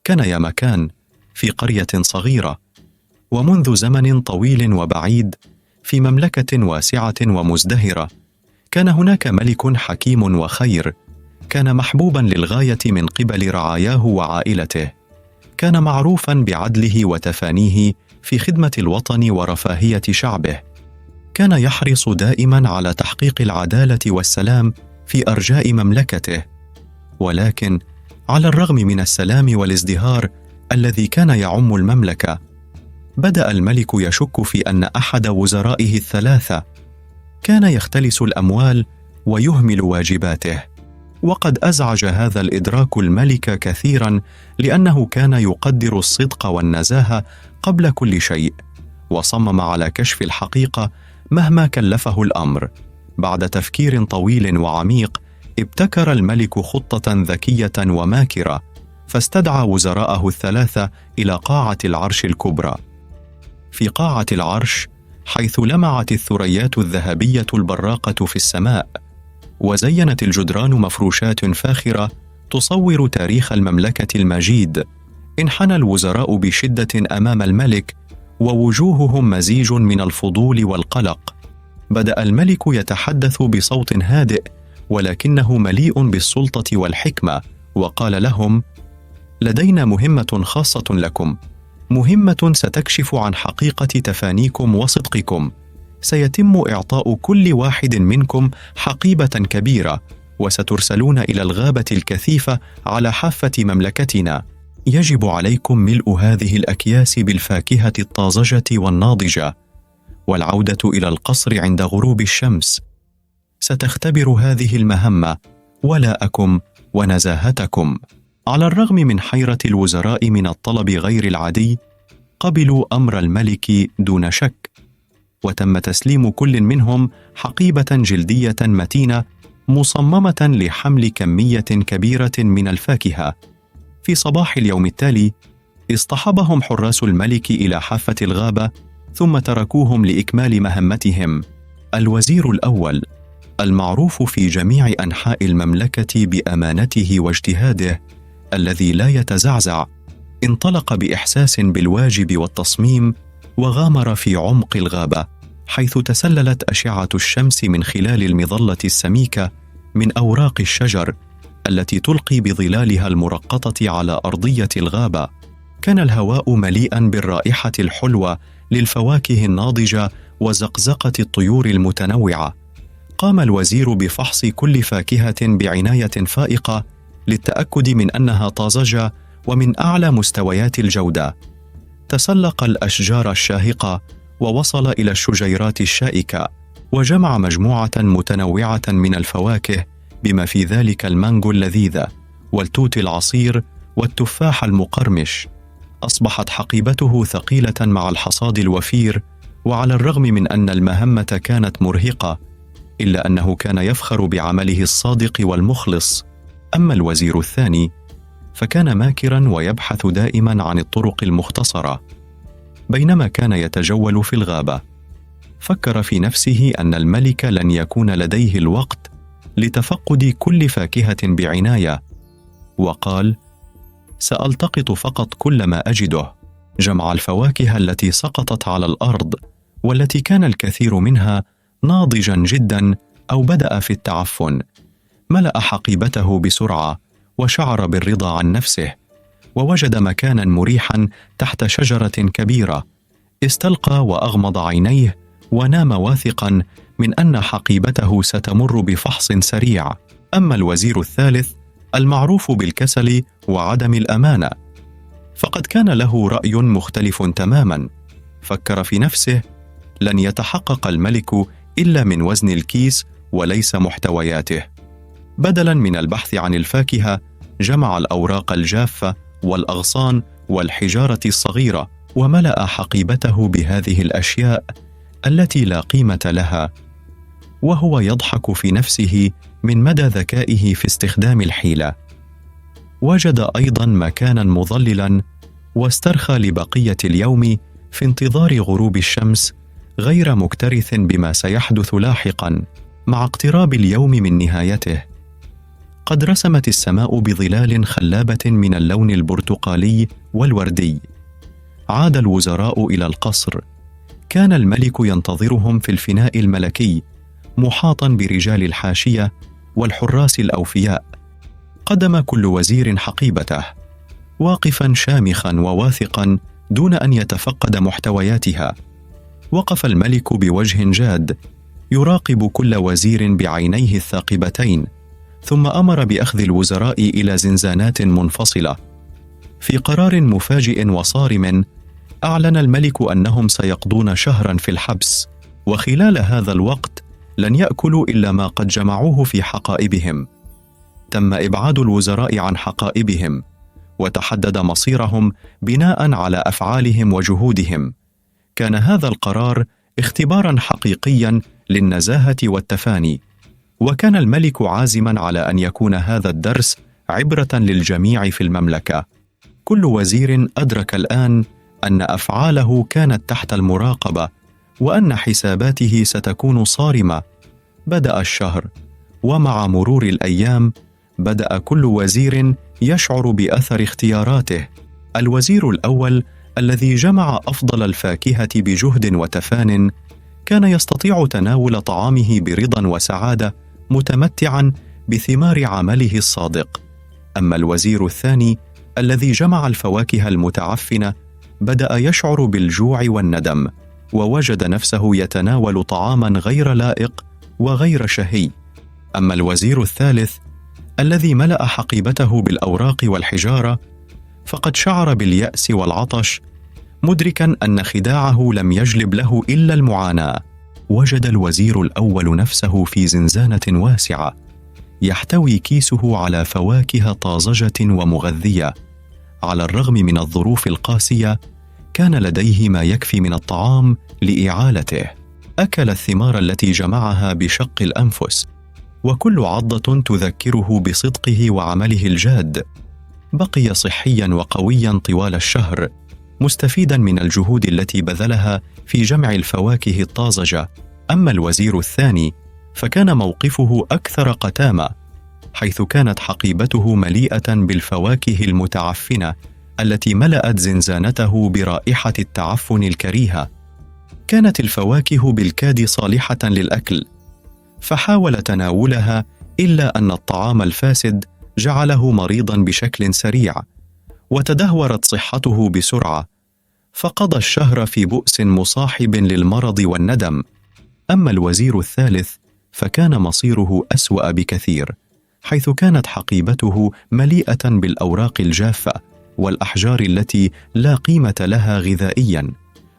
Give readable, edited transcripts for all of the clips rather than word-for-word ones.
كان يا مكان في قرية صغيرة، ومنذ زمن طويل وبعيد في مملكة واسعة ومزدهرة كان هناك ملك حكيم وخير، كان محبوبا للغاية من قبل رعاياه وعائلته، كان معروفا بعدله وتفانيه في خدمة الوطن ورفاهية شعبه، كان يحرص دائما على تحقيق العدالة والسلام في أرجاء مملكته. ولكن على الرغم من السلام والازدهار الذي كان يعم المملكة، بدأ الملك يشك في أن أحد وزرائه الثلاثة كان يختلس الأموال ويهمل واجباته. وقد أزعج هذا الإدراك الملك كثيرا، لأنه كان يقدر الصدق والنزاهة قبل كل شيء، وصمم على كشف الحقيقة مهما كلفه الأمر. بعد تفكير طويل وعميق ابتكر الملك خطة ذكية وماكرة، فاستدعى وزراءه الثلاثة إلى قاعة العرش الكبرى. في قاعة العرش، حيث لمعت الثريات الذهبية البراقة في السماء، وزينت الجدران مفروشات فاخرة تصور تاريخ المملكة المجيد، انحنى الوزراء بشدة أمام الملك، ووجوههم مزيج من الفضول والقلق. بدأ الملك يتحدث بصوت هادئ ولكنه مليء بالسلطة والحكمة، وقال لهم: لدينا مهمة خاصة لكم، مهمة ستكشف عن حقيقة تفانيكم وصدقكم. سيتم إعطاء كل واحد منكم حقيبة كبيرة، وسترسلون إلى الغابة الكثيفة على حافة مملكتنا. يجب عليكم ملء هذه الأكياس بالفاكهة الطازجة والناضجة، والعودة إلى القصر عند غروب الشمس. ستختبر هذه المهمة ولاءكم ونزاهتكم. على الرغم من حيرة الوزراء من الطلب غير العادي، قبلوا أمر الملك دون شك، وتم تسليم كل منهم حقيبة جلدية متينة مصممة لحمل كمية كبيرة من الفاكهة. في صباح اليوم التالي اصطحبهم حراس الملك إلى حافة الغابة، ثم تركوهم لإكمال مهمتهم. الوزير الأول، المعروف في جميع أنحاء المملكة بأمانته واجتهاده الذي لا يتزعزع، انطلق بإحساس بالواجب والتصميم، وغامر في عمق الغابة، حيث تسللت أشعة الشمس من خلال المظلة السميكة من أوراق الشجر التي تلقي بظلالها المرقطة على أرضية الغابة. كان الهواء مليئا بالرائحة الحلوة للفواكه الناضجة وزقزقة الطيور المتنوعة. قام الوزير بفحص كل فاكهة بعناية فائقة للتأكد من أنها طازجة ومن أعلى مستويات الجودة. تسلق الأشجار الشاهقة ووصل إلى الشجيرات الشائكة، وجمع مجموعة متنوعة من الفواكه، بما في ذلك المانجو اللذيذ والتوت العصير والتفاح المقرمش. أصبحت حقيبته ثقيلة مع الحصاد الوفير، وعلى الرغم من أن المهمة كانت مرهقة، إلا أنه كان يفخر بعمله الصادق والمخلص. أما الوزير الثاني فكان ماكرا ويبحث دائما عن الطرق المختصرة. بينما كان يتجول في الغابة، فكر في نفسه أن الملك لن يكون لديه الوقت لتفقد كل فاكهة بعناية، وقال: سألتقط فقط كل ما أجده. جمع الفواكه التي سقطت على الأرض، والتي كان الكثير منها ناضجا جدا أو بدأ في التعفن. ملأ حقيبته بسرعة، وشعر بالرضا عن نفسه، ووجد مكانا مريحا تحت شجرة كبيرة. استلقى وأغمض عينيه، ونام واثقا من أن حقيبته ستمر بفحص سريع. أما الوزير الثالث، المعروف بالكسل وعدم الأمانة، فقد كان له رأي مختلف تماما. فكر في نفسه: لن يتحقق الملك إلا من وزن الكيس وليس محتوياته. بدلا من البحث عن الفاكهة، جمع الأوراق الجافة والأغصان والحجارة الصغيرة، وملأ حقيبته بهذه الأشياء التي لا قيمة لها، وهو يضحك في نفسه من مدى ذكائه في استخدام الحيلة. وجد أيضا مكانا مظللا، واسترخى لبقية اليوم في انتظار غروب الشمس، غير مكترث بما سيحدث لاحقا. مع اقتراب اليوم من نهايته، قد رسمت السماء بظلال خلابة من اللون البرتقالي والوردي. عاد الوزراء إلى القصر. كان الملك ينتظرهم في الفناء الملكي، محاطا برجال الحاشية والحراس الأوفياء. قدم كل وزير حقيبته، واقفا شامخا وواثقا دون أن يتفقد محتوياتها. وقف الملك بوجه جاد يراقب كل وزير بعينيه الثاقبتين، ثم أمر بأخذ الوزراء إلى زنزانات منفصلة. في قرار مفاجئ وصارم أعلن الملك أنهم سيقضون شهرا في الحبس، وخلال هذا الوقت لن يأكلوا إلا ما قد جمعوه في حقائبهم. تم إبعاد الوزراء عن حقائبهم، وتحدد مصيرهم بناء على أفعالهم وجهودهم. كان هذا القرار اختبارا حقيقيا للنزاهة والتفاني، وكان الملك عازما على أن يكون هذا الدرس عبرة للجميع في المملكة. كل وزير أدرك الآن أن أفعاله كانت تحت المراقبة، وأن حساباته ستكون صارمة. بدأ الشهر، ومع مرور الأيام بدأ كل وزير يشعر بأثر اختياراته. الوزير الأول الذي جمع أفضل الفاكهة بجهد وتفان كان يستطيع تناول طعامه برضا وسعادة، متمتعا بثمار عمله الصادق. أما الوزير الثاني الذي جمع الفواكه المتعفنة بدأ يشعر بالجوع والندم، ووجد نفسه يتناول طعاما غير لائق وغير شهي. أما الوزير الثالث الذي ملأ حقيبته بالأوراق والحجارة فقد شعر باليأس والعطش، مدركا أن خداعه لم يجلب له إلا المعاناة. وجد الوزير الأول نفسه في زنزانة واسعة يحتوي كيسه على فواكه طازجة ومغذية. على الرغم من الظروف القاسية كان لديه ما يكفي من الطعام لإعالته. أكل الثمار التي جمعها بشق الأنفس، وكل عضة تذكره بصدقه وعمله الجاد. بقي صحيا وقويا طوال الشهر، مستفيدا من الجهود التي بذلها في جمع الفواكه الطازجة. أما الوزير الثاني فكان موقفه أكثر قتامة، حيث كانت حقيبته مليئة بالفواكه المتعفنة التي ملأت زنزانته برائحة التعفن الكريهة. كانت الفواكه بالكاد صالحة للأكل، فحاول تناولها، إلا أن الطعام الفاسد جعله مريضا بشكل سريع، وتدهورت صحته بسرعة، فقضى الشهر في بؤس مصاحب للمرض والندم. أما الوزير الثالث فكان مصيره أسوأ بكثير، حيث كانت حقيبته مليئة بالأوراق الجافة والأحجار التي لا قيمة لها غذائيا.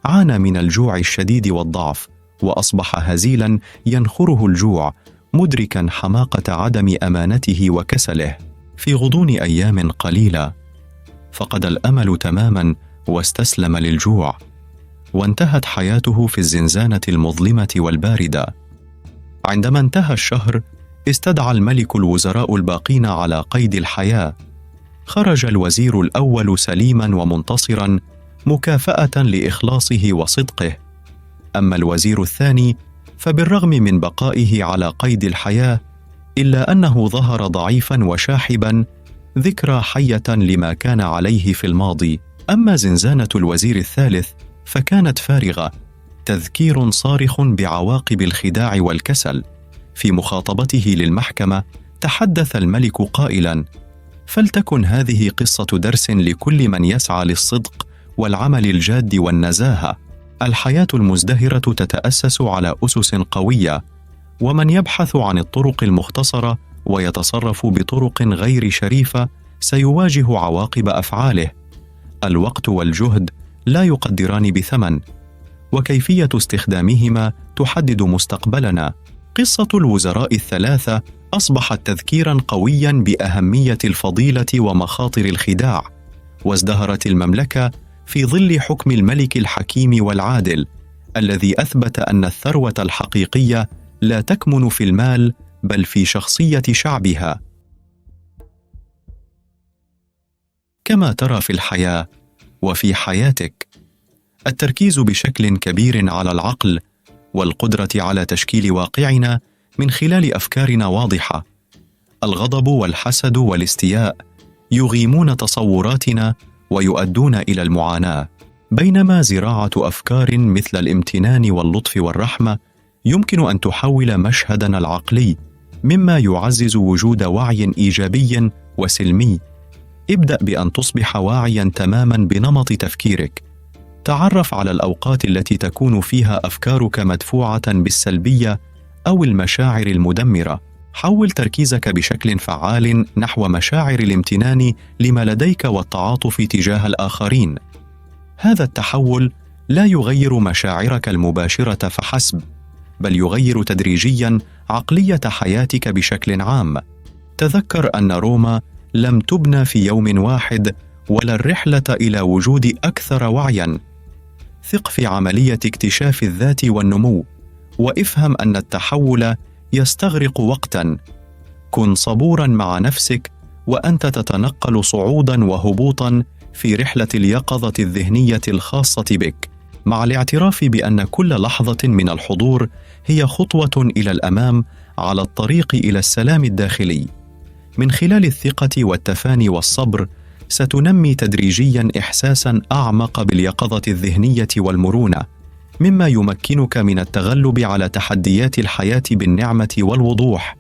عانى من الجوع الشديد والضعف، وأصبح هزيلا ينخره الجوع، مدركا حماقة عدم أمانته وكسله. في غضون أيام قليلة فقد الأمل تماما واستسلم للجوع، وانتهت حياته في الزنزانة المظلمة والباردة. عندما انتهى الشهر استدعى الملك الوزراء الباقين على قيد الحياة. خرج الوزير الأول سليما ومنتصرا مكافأة لإخلاصه وصدقه. أما الوزير الثاني فبالرغم من بقائه على قيد الحياة إلا أنه ظهر ضعيفا وشاحبا، ذكرى حية لما كان عليه في الماضي. أما زنزانة الوزير الثالث فكانت فارغة، تذكير صارخ بعواقب الخداع والكسل. في مخاطبته للمحكمة تحدث الملك قائلا: فلتكن هذه قصة درس لكل من يسعى للصدق والعمل الجاد والنزاهة. الحياة المزدهرة تتأسس على أسس قوية، ومن يبحث عن الطرق المختصرة ويتصرف بطرق غير شريفة سيواجه عواقب أفعاله. الوقت والجهد لا يقدران بثمن، وكيفية استخدامهما تحدد مستقبلنا. قصة الوزراء الثلاثة أصبحت تذكيرا قويا بأهمية الفضيلة ومخاطر الخداع، وازدهرت المملكة في ظل حكم الملك الحكيم والعادل الذي أثبت أن الثروة الحقيقية لا تكمن في المال بل في شخصية شعبها. كما ترى في الحياة وفي حياتك، التركيز بشكل كبير على العقل والقدرة على تشكيل واقعنا من خلال أفكارنا واضحة. الغضب والحسد والاستياء يغيمون تصوراتنا ويؤدون إلى المعاناة، بينما زراعة أفكار مثل الامتنان واللطف والرحمة يمكن أن تحول مشهدنا العقلي مما يعزز وجود وعي إيجابي وسلمي. ابدأ بأن تصبح واعياً تماماً بنمط تفكيرك. تعرف على الأوقات التي تكون فيها أفكارك مدفوعة بالسلبية أو المشاعر المدمرة. حول تركيزك بشكل فعال نحو مشاعر الامتنان لما لديك والتعاطف تجاه الآخرين. هذا التحول لا يغير مشاعرك المباشرة فحسب، بل يغير تدريجياً عقلية حياتك بشكل عام. تذكر أن روما لم تبنى في يوم واحد، ولا الرحلة إلى وجود أكثر وعياً. ثق في عملية اكتشاف الذات والنمو، وافهم أن التحول يستغرق وقتاً. كن صبوراً مع نفسك وأنت تتنقل صعوداً وهبوطاً في رحلة اليقظة الذهنية الخاصة بك، مع الاعتراف بأن كل لحظة من الحضور هي خطوة إلى الأمام على الطريق إلى السلام الداخلي. من خلال الثقة والتفاني والصبر ستنمي تدريجياً إحساساً أعمق باليقظة الذهنية والمرونة، مما يمكنك من التغلب على تحديات الحياة بالنعمة والوضوح.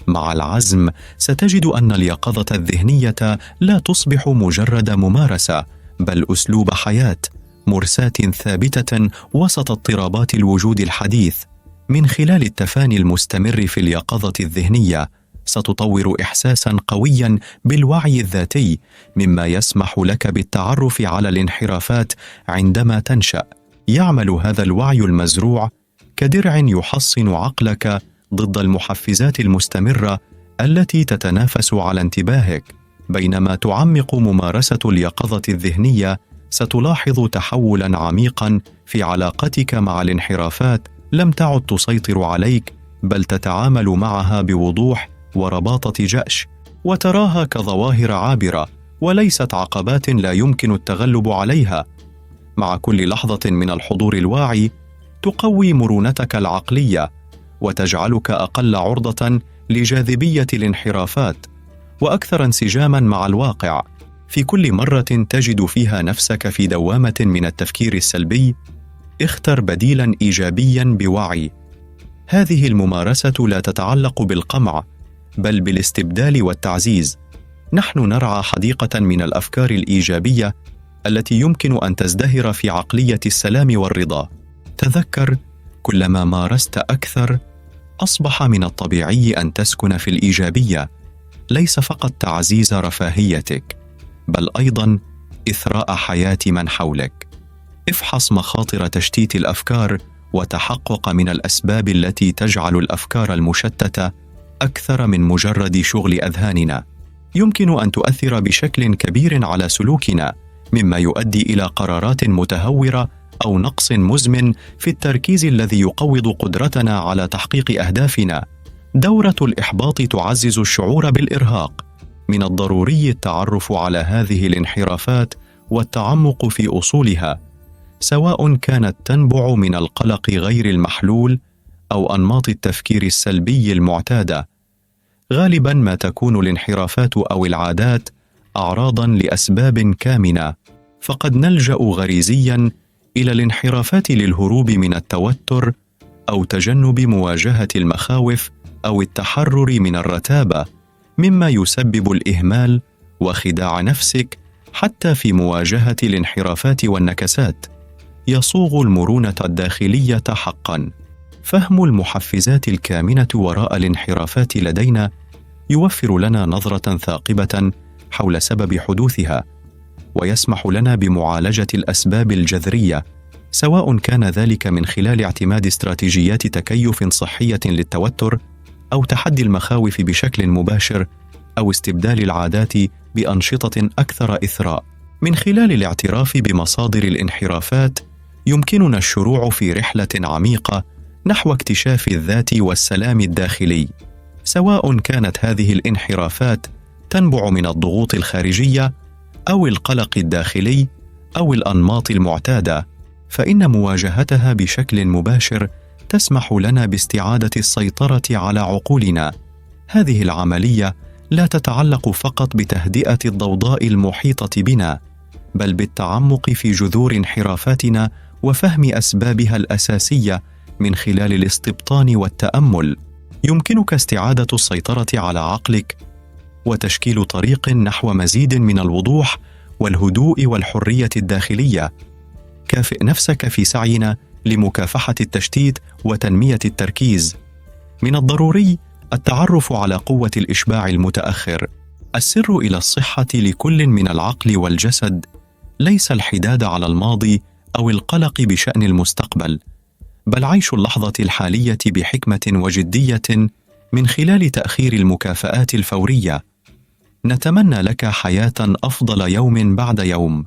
مع العزم ستجد أن اليقظة الذهنية لا تصبح مجرد ممارسة، بل أسلوب حياة، مرساة ثابتة وسط اضطرابات الوجود الحديث. من خلال التفاني المستمر في اليقظة الذهنية ستطور إحساساً قوياً بالوعي الذاتي، مما يسمح لك بالتعرف على الانحرافات عندما تنشأ. يعمل هذا الوعي المزروع كدرع يحصن عقلك ضد المحفزات المستمرة التي تتنافس على انتباهك. بينما تعمق ممارسة اليقظة الذهنية ستلاحظ تحولاً عميقاً في علاقتك مع الانحرافات لم تعد تسيطر عليك، بل تتعامل معها بوضوح ورباطة جأش، وتراها كظواهر عابرة وليست عقبات لا يمكن التغلب عليها. مع كل لحظة من الحضور الواعي تقوي مرونتك العقلية وتجعلك أقل عرضة لجاذبية الانحرافات وأكثر انسجاماً مع الواقع. في كل مرة تجد فيها نفسك في دوامة من التفكير السلبي، اختر بديلاً إيجابياً بوعي. هذه الممارسة لا تتعلق بالقمع، بل بالاستبدال والتعزيز. نحن نرعى حديقة من الأفكار الإيجابية التي يمكن أن تزدهر في عقلية السلام والرضا. تذكر، كلما مارست أكثر أصبح من الطبيعي أن تسكن في الإيجابية، ليس فقط تعزيز رفاهيتك، بل أيضاً إثراء حياة من حولك. افحص مخاطر تشتيت الأفكار وتحقق من الأسباب التي تجعل الأفكار المشتتة أكثر من مجرد شغل أذهاننا. يمكن أن تؤثر بشكل كبير على سلوكنا، مما يؤدي إلى قرارات متهورة أو نقص مزمن في التركيز الذي يقوض قدرتنا على تحقيق أهدافنا. دورة الإحباط تعزز الشعور بالإرهاق. من الضروري التعرف على هذه الانحرافات والتعمق في أصولها، سواء كانت تنبع من القلق غير المحلول أو أنماط التفكير السلبي المعتادة. غالباً ما تكون الانحرافات أو العادات أعراضاً لأسباب كامنة، فقد نلجأ غريزياً إلى الانحرافات للهروب من التوتر أو تجنب مواجهة المخاوف أو التحرر من الرتابة، مما يسبب الإهمال وخداع نفسك حتى في مواجهة الانحرافات والنكسات. يصوغ المرونة الداخلية حقاً. فهم المحفزات الكامنة وراء الانحرافات لدينا يوفر لنا نظرة ثاقبة حول سبب حدوثها، ويسمح لنا بمعالجة الأسباب الجذرية، سواء كان ذلك من خلال اعتماد استراتيجيات تكيف صحية للتوتر، أو تحدي المخاوف بشكل مباشر، أو استبدال العادات بأنشطة أكثر إثراء. من خلال الاعتراف بمصادر الانحرافات يمكننا الشروع في رحلة عميقة نحو اكتشاف الذات والسلام الداخلي، سواء كانت هذه الانحرافات تنبع من الضغوط الخارجية أو القلق الداخلي أو الأنماط المعتادة، فإن مواجهتها بشكل مباشر تسمح لنا باستعادة السيطرة على عقولنا. هذه العملية لا تتعلق فقط بتهدئة الضوضاء المحيطة بنا، بل بالتعمق في جذور انحرافاتنا وفهم أسبابها الأساسية من خلال الاستبطان والتأمل. يمكنك استعادة السيطرة على عقلك وتشكيل طريق نحو مزيد من الوضوح والهدوء والحرية الداخلية. كافئ نفسك في سعينا لمكافحة التشتيت وتنمية التركيز. من الضروري التعرف على قوة الإشباع المتأخر. السر إلى الصحة لكل من العقل والجسد ليس الحداد على الماضي أو القلق بشأن المستقبل، بل عيش اللحظة الحالية بحكمة وجدية من خلال تأخير المكافآت الفورية. نتمنى لك حياة أفضل يوم بعد يوم.